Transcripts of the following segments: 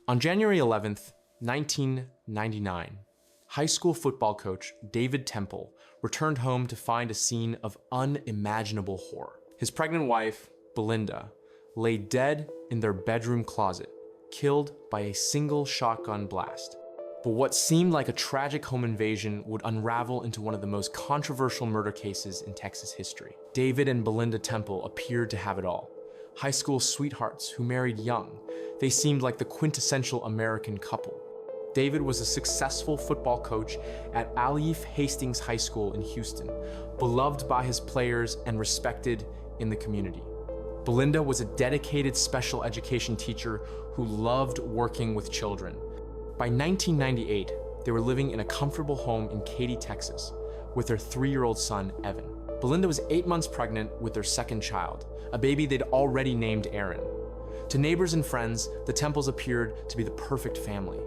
On January 11th, 1999, high school football coach David Temple returned home to find a scene of unimaginable horror. His pregnant wife, Belinda, lay dead in their bedroom closet, killed by a single shotgun blast. But what seemed like a tragic home invasion would unravel into one of the most controversial murder cases in Texas history. David and Belinda Temple appeared to have it all. High school sweethearts who married young, they seemed like the quintessential American couple. David was a successful football coach at Alif Hastings High School in Houston, beloved by his players and respected in the community. Belinda was a dedicated special education teacher who loved working with children. By 1998, they were living in a comfortable home in Katy, Texas, with their 3-year-old son, Evan. Belinda was 8 months pregnant with their second child, a baby they'd already named Aaron. To neighbors and friends, the Temples appeared to be the perfect family.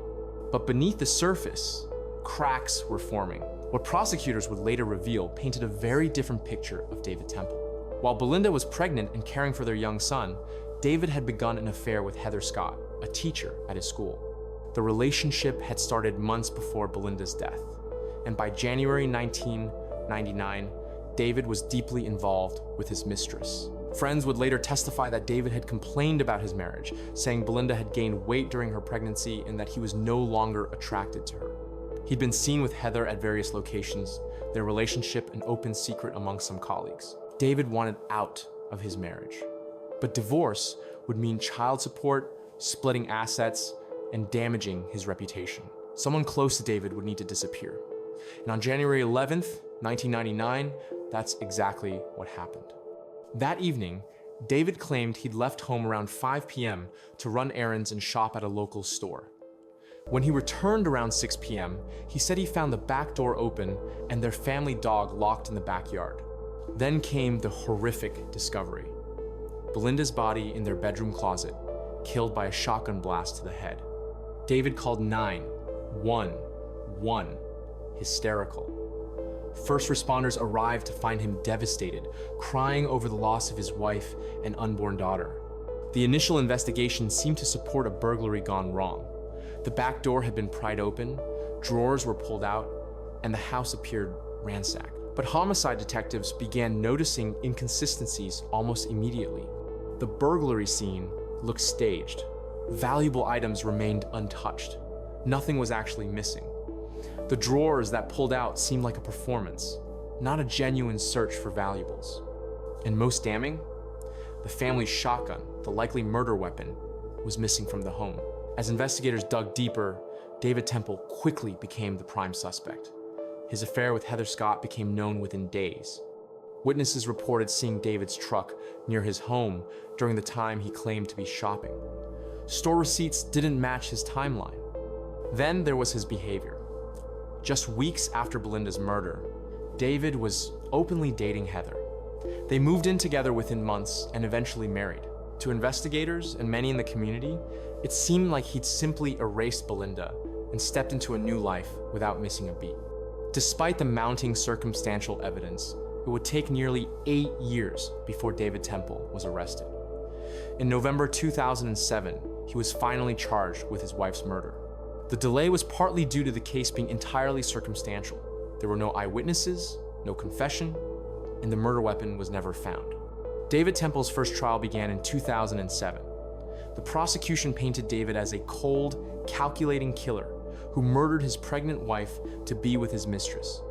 But beneath the surface, cracks were forming. What prosecutors would later reveal painted a very different picture of David Temple. While Belinda was pregnant and caring for their young son, David had begun an affair with Heather Scott, a teacher at his school. The relationship had started months before Belinda's death, and by January 1999, David was deeply involved with his mistress. Friends would later testify that David had complained about his marriage, saying Belinda had gained weight during her pregnancy and that he was no longer attracted to her. He'd been seen with Heather at various locations, their relationship an open secret among some colleagues. David wanted out of his marriage, but divorce would mean child support, splitting assets, and damaging his reputation. Someone close to David would need to disappear. And on January 11th, 1999, that's exactly what happened. That evening, David claimed he'd left home around 5 p.m. to run errands and shop at a local store. When he returned around 6 p.m., he said he found the back door open and their family dog locked in the backyard. Then came the horrific discovery: Belinda's body in their bedroom closet, killed by a shotgun blast to the head. David called 911, hysterical. First responders arrived to find him devastated, crying over the loss of his wife and unborn daughter. The initial investigation seemed to support a burglary gone wrong. The back door had been pried open, drawers were pulled out, and the house appeared ransacked. But homicide detectives began noticing inconsistencies almost immediately. The burglary scene looked staged. Valuable items remained untouched. Nothing was actually missing. The drawers that pulled out seemed like a performance, not a genuine search for valuables. And most damning, the family's shotgun, the likely murder weapon, was missing from the home. As investigators dug deeper, David Temple quickly became the prime suspect. His affair with Heather Scott became known within days. Witnesses reported seeing David's truck near his home during the time he claimed to be shopping. Store receipts didn't match his timeline. Then there was his behavior. Just weeks after Belinda's murder, David was openly dating Heather. They moved in together within months and eventually married. To investigators and many in the community, it seemed like he'd simply erased Belinda and stepped into a new life without missing a beat. Despite the mounting circumstantial evidence, it would take nearly 8 years before David Temple was arrested. In November 2007, he was finally charged with his wife's murder. The delay was partly due to the case being entirely circumstantial. There were no eyewitnesses, no confession, and the murder weapon was never found. David Temple's first trial began in 2007. The prosecution painted David as a cold, calculating killer who murdered his pregnant wife to be with his mistress.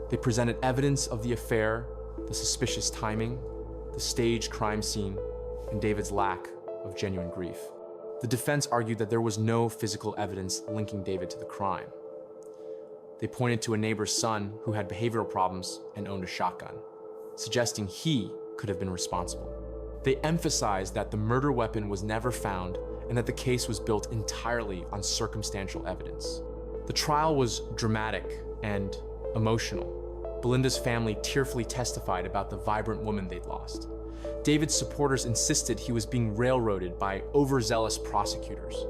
They presented evidence of the affair, the suspicious timing, the staged crime scene, and David's lack of genuine grief. The defense argued that there was no physical evidence linking David to the crime. They pointed to a neighbor's son who had behavioral problems and owned a shotgun, suggesting he could have been responsible. They emphasized that the murder weapon was never found and that the case was built entirely on circumstantial evidence. The trial was dramatic and emotional. Belinda's family tearfully testified about the vibrant woman they'd lost. David's supporters insisted he was being railroaded by overzealous prosecutors.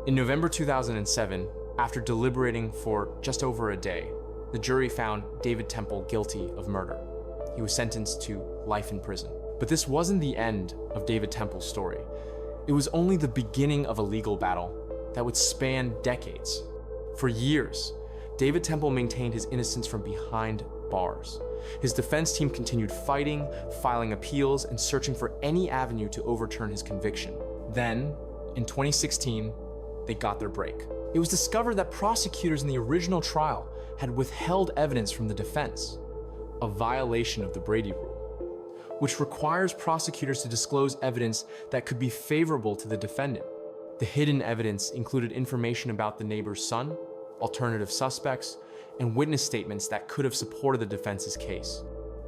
In November 2007, after deliberating for just over a day, the jury found David Temple guilty of murder. He was sentenced to life in prison. But this wasn't the end of David Temple's story. It was only the beginning of a legal battle that would span decades. For years, David Temple maintained his innocence from behind bars. His defense team continued fighting, filing appeals, and searching for any avenue to overturn his conviction. Then, in 2016, they got their break. It was discovered that prosecutors in the original trial had withheld evidence from the defense, a violation of the Brady Rule, which requires prosecutors to disclose evidence that could be favorable to the defendant. The hidden evidence included information about the neighbor's son, alternative suspects, and witness statements that could have supported the defense's case.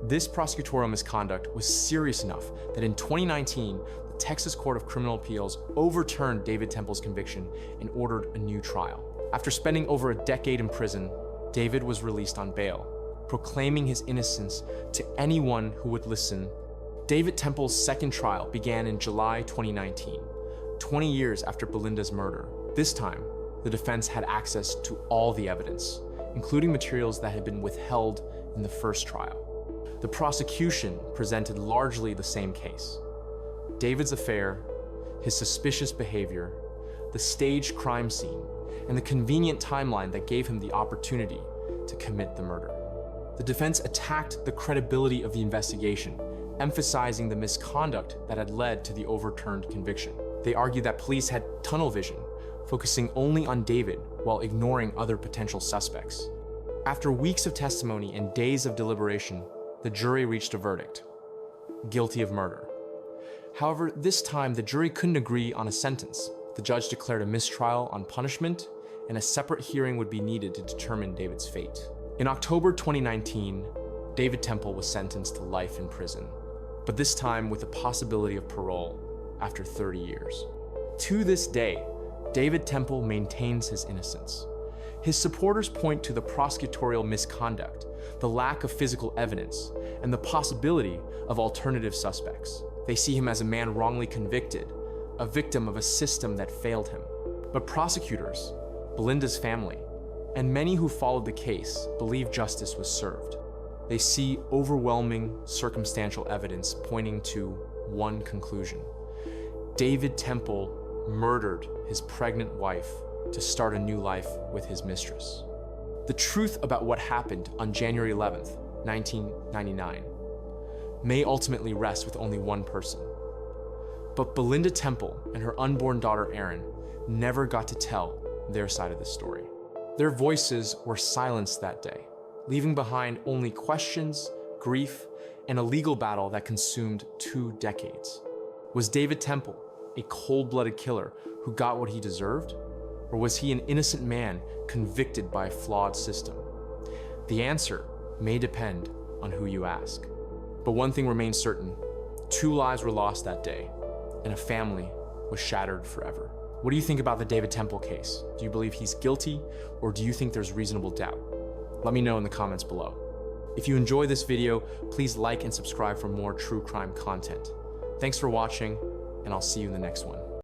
This prosecutorial misconduct was serious enough that in 2019, the Texas Court of Criminal Appeals overturned David Temple's conviction and ordered a new trial. After spending over a decade in prison, David was released on bail, proclaiming his innocence to anyone who would listen. David Temple's second trial began in July 2019, 20 years after Belinda's murder. This time, the defense had access to all the evidence, including materials that had been withheld in the first trial. The prosecution presented largely the same case: David's affair, his suspicious behavior, the staged crime scene, and the convenient timeline that gave him the opportunity to commit the murder. The defense attacked the credibility of the investigation, emphasizing the misconduct that had led to the overturned conviction. They argued that police had tunnel vision, focusing only on David while ignoring other potential suspects. After weeks of testimony and days of deliberation, the jury reached a verdict: guilty of murder. However, this time the jury couldn't agree on a sentence. The judge declared a mistrial on punishment, and a separate hearing would be needed to determine David's fate. In October 2019, David Temple was sentenced to life in prison, but this time with the possibility of parole after 30 years. To this day, David Temple maintains his innocence. His supporters point to the prosecutorial misconduct, the lack of physical evidence, and the possibility of alternative suspects. They see him as a man wrongly convicted, a victim of a system that failed him. But prosecutors, Belinda's family, and many who followed the case believe justice was served. They see overwhelming circumstantial evidence pointing to one conclusion: David Temple murdered his pregnant wife to start a new life with his mistress. The truth about what happened on January 11th, 1999, may ultimately rest with only one person. But Belinda Temple and her unborn daughter Erin never got to tell their side of the story. Their voices were silenced that day, leaving behind only questions, grief, and a legal battle that consumed 2 decades. Was David Temple a cold-blooded killer who got what he deserved? Or was he an innocent man convicted by a flawed system? The answer may depend on who you ask. But one thing remains certain: 2 lives were lost that day, and a family was shattered forever. What do you think about the David Temple case? Do you believe he's guilty, or do you think there's reasonable doubt? Let me know in the comments below. If you enjoy this video, please like and subscribe for more true crime content. Thanks for watching, and I'll see you in the next one.